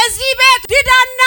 እዚህ ቤት ድዳና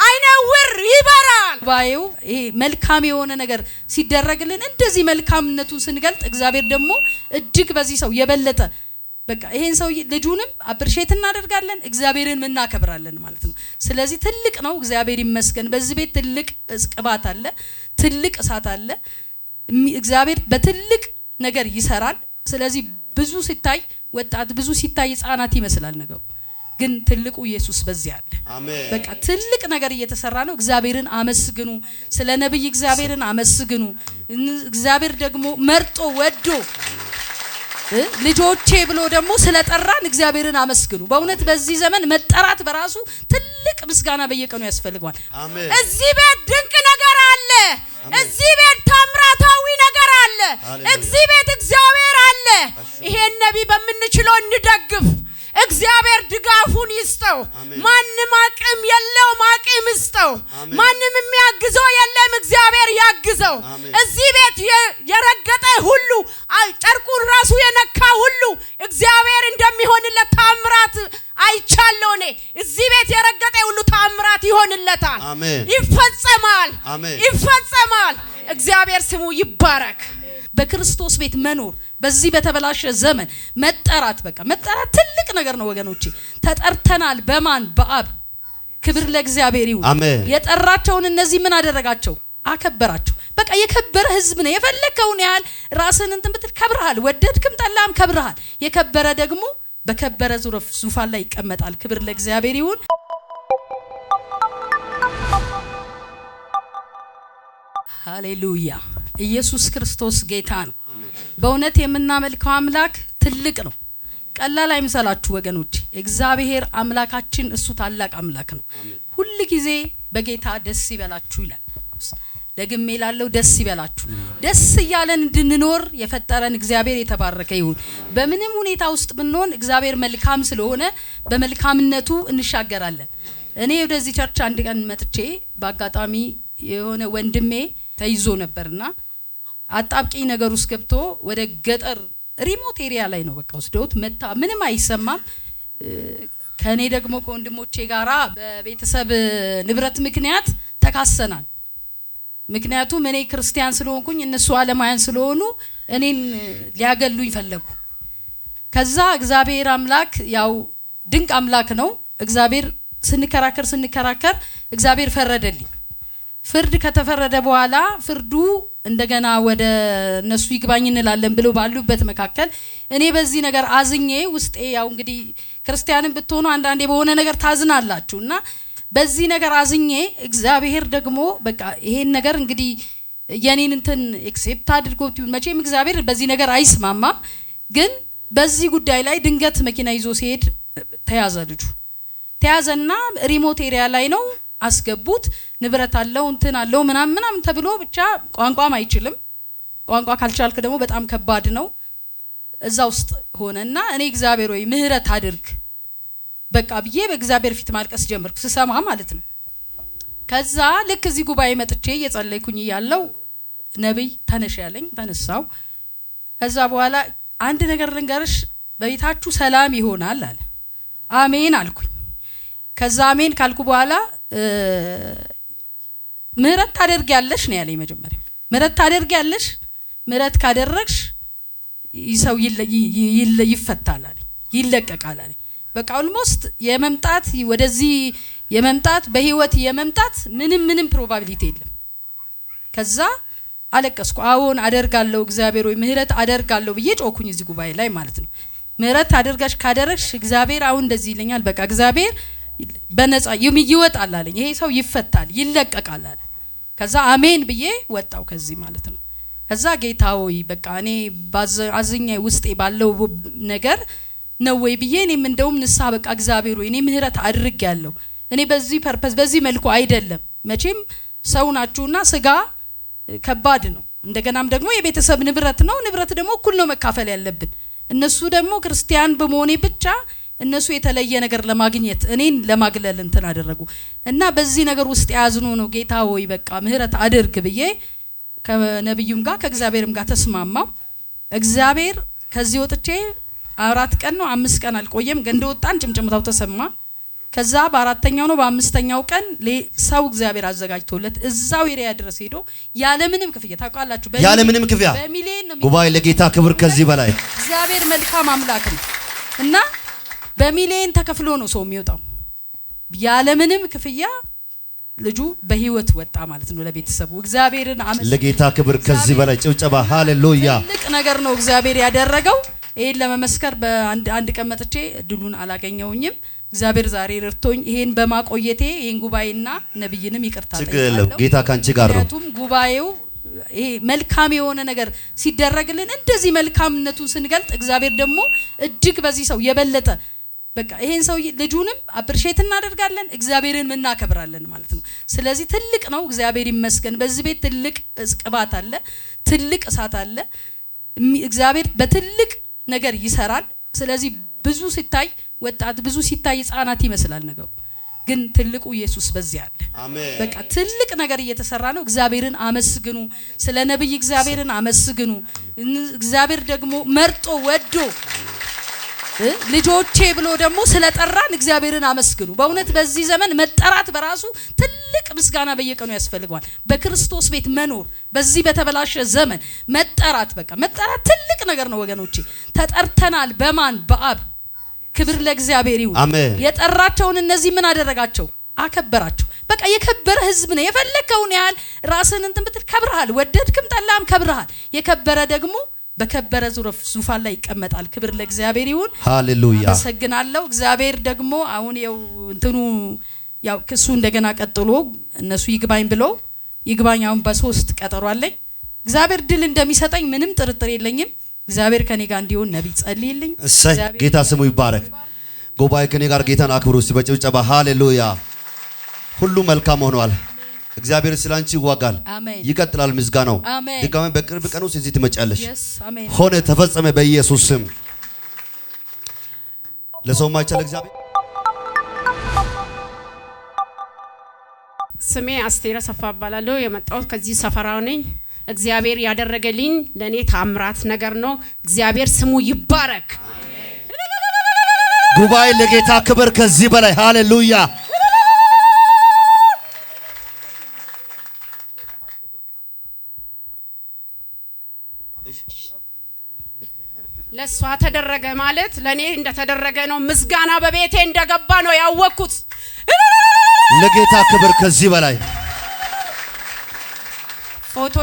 አይነውር ይበራል። ባዩ ይሄ መልካም የሆነ ነገር ሲደረግልን እንደዚህ መልካምነቱን ስንገልጥ እግዚአብሔር ደግሞ እጅግ በዚህ ሰው የበለጠ በቃ ይሄን ሰው ልጁንም አፕሪሼት እናደርጋለን፣ እግዚአብሔርን እናከብራለን ማለት ነው። ስለዚህ ትልቅ ነው። እግዚአብሔር ይመስገን። በዚህ ቤት ትልቅ ቅባት አለ፣ ትልቅ እሳት አለ። እግዚአብሔር በትልቅ ነገር ይሰራል። ስለዚህ ብዙ ሲታይ ወጣት ብዙ ሲታይ ህፃናት ይመስላል ነገሩ፣ ግን ትልቁ ኢየሱስ በዚህ አለ። አሜን። በቃ ትልቅ ነገር እየተሰራ ነው። እግዚአብሔርን አመስግኑ። ስለ ነብይ እግዚአብሔርን አመስግኑ። እግዚአብሔር ደግሞ መርጦ ወዶ ልጆቼ ብሎ ደግሞ ስለጠራን እግዚአብሔርን አመስግኑ። በእውነት በዚህ ዘመን መጠራት በራሱ ትልቅ ምስጋና በየቀኑ ያስፈልጋል። እዚህ ቤት ድንቅ ነገር አለ። እዚህ ቤት ታምራታዊ ነገር አለ። እዚህ ቤት እግዚአብሔር አለ። ይሄን ነብይ በመንችለው እንደግፍ። እግዚአብሔር ድጋፉን ይስጠው። ማንም አቅም የለውም፣ አቅም ይስጠው። ማንም የሚያግዘው የለም፣ እግዚአብሔር ያግዘው። እዚህ ቤት የረገጠ ሁሉ ጨርቁን ራሱ የነካ ሁሉ እግዚአብሔር እንደሚሆንለት ታምራት አይቻለሁ። እኔ እዚህ ቤት የረገጠ ሁሉ ታምራት ይሆንለታል፣ ይፈጸማል፣ ይፈጸማል። እግዚአብሔር ስሙ ይባረክ። በክርስቶስ ቤት መኖር በዚህ በተበላሸ ዘመን መጠራት በቃ መጠራት ትልቅ ነገር ነው ወገኖቼ። ተጠርተናል። በማን? በአብ። ክብር ለእግዚአብሔር ይሁን። የጠራቸውን እነዚህ ምን አደረጋቸው? አከበራቸው። በቃ የከበረ ህዝብ ነው። የፈለከውን ያህል ራስን እንትን ብትል ከብረሃል፣ ወደድክም ጠላም ከብረሃል። የከበረ ደግሞ በከበረ ዙፋን ላይ ይቀመጣል። ክብር ለእግዚአብሔር ይሁን። ሃሌሉያ። ኢየሱስ ክርስቶስ ጌታ ነው። በእውነት የምናመልከው አምላክ ትልቅ ነው። ቀላል አይምሰላችሁ ወገኖች። እግዚአብሔር አምላካችን እሱ ታላቅ አምላክ ነው። ሁሉ ጊዜ በጌታ ደስ ይበላችሁ ይላል። ደግሜ ላለው ደስ ይበላችሁ። ደስ እያለን እንድንኖር የፈጠረን እግዚአብሔር የተባረከ ይሁን። በምንም ሁኔታ ውስጥ ብንሆን እግዚአብሔር መልካም ስለሆነ በመልካምነቱ እንሻገራለን። እኔ ወደዚህ ቸርች አንድ ቀን መጥቼ በአጋጣሚ የሆነ ወንድሜ ተይዞ ነበርና አጣብቂኝ ነገር ውስጥ ገብቶ ወደ ገጠር ሪሞት ኤሪያ ላይ ነው በቃ ወስደውት መታ። ምንም አይሰማም። ከኔ ደግሞ ከወንድሞቼ ጋራ በቤተሰብ ንብረት ምክንያት ተካሰናል። ምክንያቱም እኔ ክርስቲያን ስለሆንኩኝ እነሱ ዓለማውያን ስለሆኑ እኔን ሊያገሉኝ ፈለጉ። ከዛ እግዚአብሔር አምላክ ያው ድንቅ አምላክ ነው። እግዚአብሔር ስንከራከር እግዚአብሔር ፈረደልኝ። ፍርድ ከተፈረደ በኋላ ፍርዱ እንደገና ወደ እነሱ ይግባኝ እንላለን ብለው ባሉበት መካከል እኔ በዚህ ነገር አዝኜ ውስጤ ያው እንግዲህ ክርስቲያንን ብትሆኑ አንዳንዴ በሆነ ነገር ታዝናላችሁና በዚህ ነገር አዝኜ እግዚአብሔር ደግሞ በቃ ይሄን ነገር እንግዲህ የኔን እንትን ኤክሴፕት አድርጎት መቼም እግዚአብሔር በዚህ ነገር አይስማማም። ግን በዚህ ጉዳይ ላይ ድንገት መኪና ይዞ ሲሄድ ተያዘ። ልጁ ተያዘና ሪሞት ኤሪያ ላይ ነው አስገቡት። ንብረት አለው እንትን አለው ምናምን ተብሎ ብቻ ቋንቋም አይችልም። ቋንቋ ካልቻልክ ደግሞ በጣም ከባድ ነው። እዛ ውስጥ ሆነና እኔ እግዚአብሔር ወይ ምህረት አድርግ በቃ ብዬ በእግዚአብሔር ፊት ማልቀስ ጀመርኩ፣ ስሰማ ማለት ነው። ከዛ ልክ እዚህ ጉባኤ መጥቼ እየጸለይኩኝ ያለው ነብይ ተነሽ ያለኝ ተነሳው። ከዛ በኋላ አንድ ነገር ልንገርሽ፣ በቤታችሁ ሰላም ይሆናል አለ። አሜን አልኩኝ። ከዛ አሜን ካልኩ በኋላ ምህረት ታደርጊያለሽ ነው ያለኝ። መጀመሪያ ምህረት ታደርጊያለሽ፣ ምህረት ካደረግሽ ይሰው ይፈታል አለኝ፣ ይለቀቃል አለኝ። በቃ ኦልሞስት የመምጣት ወደዚህ የመምጣት በህይወት የመምጣት ምንም ፕሮባቢሊቲ የለም። ከዛ አለቀስኩ። አዎን አደርጋለሁ እግዚአብሔር ወይ ምህረት አደርጋለሁ ብዬ ጮኩኝ እዚህ ጉባኤ ላይ ማለት ነው። ምህረት አደርጋሽ ካደረግሽ እግዚአብሔር አሁን እንደዚህ ይለኛል። በቃ እግዚአብሔር በነፃ ይወጣል አለኝ። ይሄ ሰው ይፈታል ይለቀቃል አለ። ከዛ አሜን ብዬ ወጣው ከዚህ ማለት ነው። ከዛ ጌታ ሆይ በቃ እኔ አዝኜ ውስጤ ባለው ነገር ነው ወይ ብዬ እኔም እንደውም ንስሐ በቃ እግዚአብሔር ሆይ እኔ ምህረት አድርጌያለሁ። እኔ በዚህ ፐርፐስ በዚህ መልኩ አይደለም። መቼም ሰው ናችሁና ስጋ ከባድ ነው። እንደገናም ደግሞ የቤተሰብ ንብረት ነው። ንብረት ደግሞ እኩል ነው መካፈል ያለብን። እነሱ ደግሞ ክርስቲያን በመሆኔ ብቻ እነሱ የተለየ ነገር ለማግኘት እኔን ለማግለል እንትን አደረጉ እና በዚህ ነገር ውስጥ ያዝኑ ነው። ጌታ ሆይ በቃ ምህረት አድርግ ብዬ ከነብዩም ጋር ከእግዚአብሔርም ጋር ተስማማው። እግዚአብሔር ከዚህ ወጥቼ 4 ቀን ነው 5 ቀን አልቆየም። እንደወጣን ጭምጭምታው ተሰማ። ከዛ በአራተኛው ነው በአምስተኛው ቀን ሰው እግዚአብሔር አዘጋጅቶለት እዛው ኤሪያ ድረስ ሄዶ ያለምንም ክፍያ ታውቃላችሁ ያለምንም ክፍያ በሚሊዮን ነው ጉባኤ ለጌታ ክብር ከዚህ በላይ እግዚአብሔር መልካም አምላክ ነው እና በሚሊዮን ተከፍሎ ነው ሰው የሚወጣው ያለምንም ክፍያ ልጁ በህይወት ወጣ ማለት ነው ለቤተሰቡ እግዚአብሔርን አመሰግናለሁ ለጌታ ክብር ከዚህ በላይ ጭብጨባ ሃሌሉያ ትልቅ ነገር ነው እግዚአብሔር ያደረገው ይሄን ለመመስከር በአንድ ቀን መጥቼ ድሉን አላገኘውኝም እግዚአብሔር ዛሬ ረድቶኝ ይሄን በማቆየቴ ይሄን ጉባኤና ነብይንም ይቅርታ ጠይቃለሁ ጌታ ካንቺ ጋር ነው ምክንያቱም ጉባኤው ይሄ መልካም የሆነ ነገር ሲደረግልን እንደዚህ መልካምነቱን ስንገልጥ እግዚአብሔር ደግሞ እጅግ በዚህ ሰው የበለጠ በቃ ይሄን ሰው ልጁንም አፕሪሼት እናደርጋለን እግዚአብሔርን እናከብራለን ማለት ነው ስለዚህ ትልቅ ነው እግዚአብሔር ይመስገን በዚህ ቤት ትልቅ ቅባት አለ ትልቅ እሳት አለ እግዚአብሔር በትልቅ ነገር ይሰራል ስለዚህ ብዙ ሲታይ ወጣት ብዙ ሲታይ ህፃናት ይመስላል ነገሩ ግን ትልቁ ኢየሱስ በዚያ አለ አሜን በቃ ትልቅ ነገር እየተሰራ ነው እግዚአብሔርን አመስግኑ ስለ ነብይ እግዚአብሔርን አመስግኑ እግዚአብሔር ደግሞ መርጦ ወዶ ልጆቼ ብሎ ደግሞ ስለጠራን እግዚአብሔርን አመስግኑ በእውነት በዚህ ዘመን መጠራት በራሱ ትልቅ ምስጋና በየቀኑ ያስፈልጋል በክርስቶስ ቤት መኖር በዚህ በተበላሸ ዘመን መጠራት በቃ መጠራት ትልቅ ነገር ነው ወገኖቼ ተጠርተናል በማን በአብ ክብር ለእግዚአብሔር ይሁን አሜን የጠራቸውን እነዚህ ምን አደረጋቸው አከበራቸው በቃ የከበረ ህዝብ ነው የፈለከውን ያህል ራስን እንትን ብትል ከብርሃል ወደድክም ጠላም ከብርሃል የከበረ ደግሞ በከበረ ዙፋን ላይ ይቀመጣል ክብር ለእግዚአብሔር ይሁን ሃሌሉያ አመሰግናለሁ እግዚአብሔር ደግሞ አሁን እንትኑ ያው ክሱ እንደገና ቀጥሎ እነሱ ይግባኝ ብሎ ይግባኝ አሁን በ3 ቀጠሮ አለኝ እግዚአብሔር ድል እንደሚሰጠኝ ምንም ጥርጥር የለኝም እግዚአብሔር ከኔ ጋር እንዲሆን ነብይ ጸልይልኝ እሰይ ጌታ ስሙ ይባረክ ጉባኤ ከኔ ጋር ጌታን አክብሩ በጭብጨባ ሃሌሉያ ሁሉ መልካም ሆኗል እግዚአብሔር ስላንቺ ይዋጋል ይቀጥላል ምስጋናው ድጋሜ በቅርብ ቀን ውስጥ እዚህ ትመጫለሽ ሆነ ተፈጸመ በኢየሱስ ስም ለሰው ማይቻል እግዚአብሔር ስሜ አስቴር ሰፋ እባላለሁ የመጣሁት ከዚህ ሰፈራው ነኝ እግዚአብሔር ያደረገልኝ ለኔ ታምራት ነገር ነው እግዚአብሔር ስሙ ይባረክ ጉባኤ ለጌታ ክብር ከዚህ በላይ ሃሌሉያ ለሷ ተደረገ ማለት ለኔ እንደተደረገ ነው ምስጋና በቤቴ እንደገባ ነው ያወቅኩት ለጌታ ክብር ከዚህ በላይ ፎቶ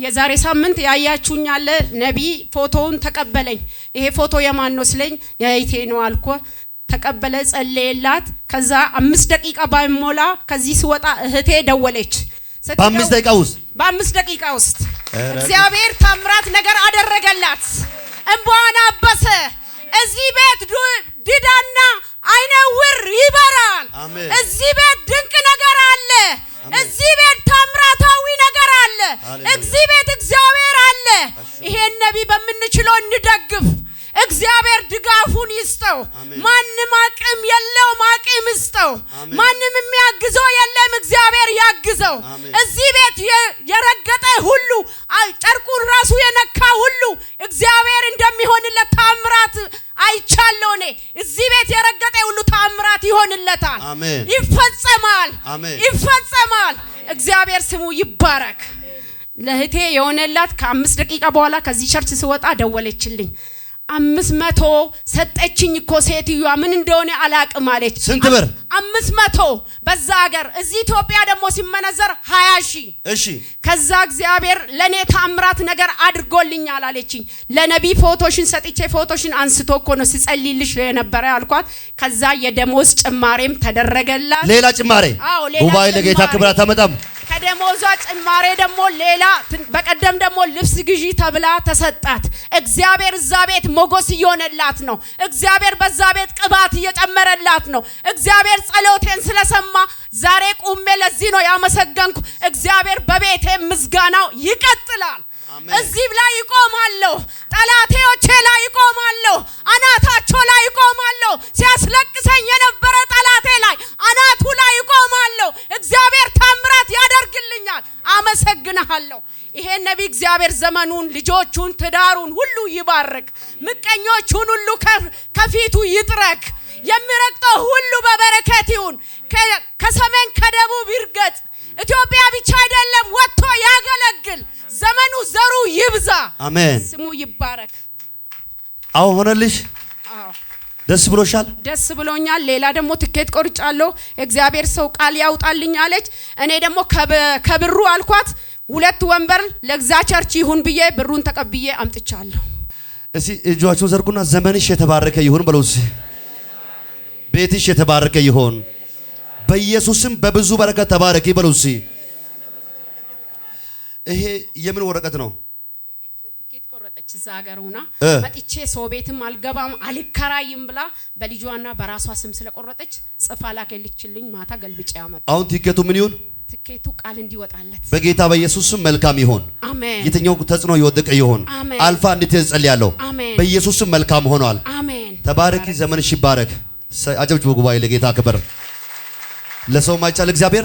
የዛሬ ሳምንት ያያችሁኝ አለ ነብይ ፎቶውን ተቀበለኝ ይሄ ፎቶ የማን ነው ስለኝ ያይቴ ነው አልኩ ተቀበለ ጸለየላት ከዛ 5 ደቂቃ ባይሞላ ከዚህ ሲወጣ እህቴ ደወለች በ5 ደቂቃ ውስጥ እግዚአብሔር ታምራት ነገር አደረገላት እንባዋን አበሰ እዚህ ቤት ድዳና አይነውር ይበራል እዚህ ቤት ድንቅ ነገር አለ እዚህ ቤት ታምራታዊ ነገር አለ እዚህ ቤት እግዚአብሔር አለ ይሄን ነብይ በመንችለው እንደግፍ እግዚአብሔር ድጋፉን ይስጠው ማንም አቅም የለውም አቅም ይስጠው ማንም የሚያግዘው የለም እግዚአብሔር ያግዘው እዚህ ቤት የረገጠ ሁሉ ጨርቁን ራሱ የነካ ሁሉ እግዚአብሔር እንደሚሆንለት ታምራት አይቻለሁ እኔ እዚህ ቤት የረገጠ ሁሉ ታምራት ይሆንለታል ይፈጸማል እግዚአብሔር ስሙ ይባረክ ለህቴ የሆነላት ከ5 ደቂቃ በኋላ ከዚህ ቸርች ሲወጣ ደወለችልኝ 500 ሰጠችኝ እኮ ሴትዮዋ ምን እንደሆነ አላቅም አለች ስንት ብር 500 በዛ ሀገር እዚህ ኢትዮጵያ ደግሞ ሲመነዘር 20,000 እሺ ከዛ እግዚአብሔር ለኔ ታምራት ነገር አድርጎልኛል አለችኝ ለነብይ ፎቶሽን ሰጥቼ ፎቶሽን አንስቶ እኮ ነው ሲጸልይልሽ የነበረ አልኳት ከዛ የደሞዝ ጭማሬም ተደረገላት ሌላ ጭማሬ ጉባኤ ለጌታ ክብር አታመጣም ከደሞዟ ጭማሬ ደግሞ ሌላ በቀደም ደግሞ ልብስ ግዢ ተብላ ተሰጣት እግዚአብሔር እዛ ቤት ሞገስ ይሆነላት ነው እግዚአብሔር በዛ ቤት ቅባት እየጨመረላት ነው እግዚአብሔር ጸሎቴን ስለሰማ ዛሬ ቁሜ ለዚህ ነው ያመሰገንኩ እግዚአብሔር በቤቴ ምስጋናው ይቀጥላል እዚህ ላይ ይቆማለሁ ጠላቴዎቼ ላይ ይቆማለሁ አናታቸው ላይ ይቆማለሁ ሲያስለቅሰኝ የነበረ ጠላቴ ላይ አናቱ ላይ ይቆማለሁ እግዚአብሔር ታምራት ያደርግልኛል አመሰግናለሁ ይሄ ነብይ እግዚአብሔር ዘመኑን ልጆቹን ትዳሩን ሁሉ ይባርክ ምቀኞቹን ሁሉ ከፊቱ ይጥረክ የሚረግጠው ሁሉ በበረከት ይሁን። ከሰሜን ከደቡብ ይርገጥ። ኢትዮጵያ ብቻ አይደለም ወጥቶ ያገለግል። ዘመኑ ዘሩ ይብዛ። አሜን። ስሙ ይባረክ። አዎ ሆነልሽ? አዎ። ደስ ብሎሻል? ደስ ብሎኛል። ሌላ ደግሞ ትኬት ቆርጫለሁ። እግዚአብሔር ሰው ቃል ያውጣልኝ አለች። እኔ ደግሞ ከብሩ አልኳት 2 ወንበር ለግዛ ቸርች ይሁን ብዬ ብሩን ተቀብዬ አምጥቻለሁ። እስቲ እጆቻችሁን ዘርጉና ዘመንሽ የተባረከ ይሁን በሉት። ቤትሽ የተባረከ ይሁን በኢየሱስም በብዙ በረከት ተባረኪ በሉት። ይሄ የምን ወረቀት ነው? ትኬት ቆረጠች እዛ ሀገር ሆና መጥቼ ሰው ቤትም አልገባም አልከራይም ብላ በልጇና በራሷ ስም ስለቆረጠች ጽፋ ላከልችልኝ። ማታ ገልብጬ ያመጣ። አሁን ቲኬቱ ምን ይሁን? ትኬቱ ቃል እንዲወጣለት በጌታ በኢየሱስም መልካም ይሁን። አሜን። የትኛው ተጽዕኖ ይወደቀ ይሁን? አልፋ እንድትጸልያለሁ በኢየሱስም መልካም ሆኗል። አሜን። ተባረኪ። ዘመንሽ ይባረክ። አጨብጭቡ። ጉባኤ ለጌታ ክብር። ለሰው ማይቻል እግዚአብሔር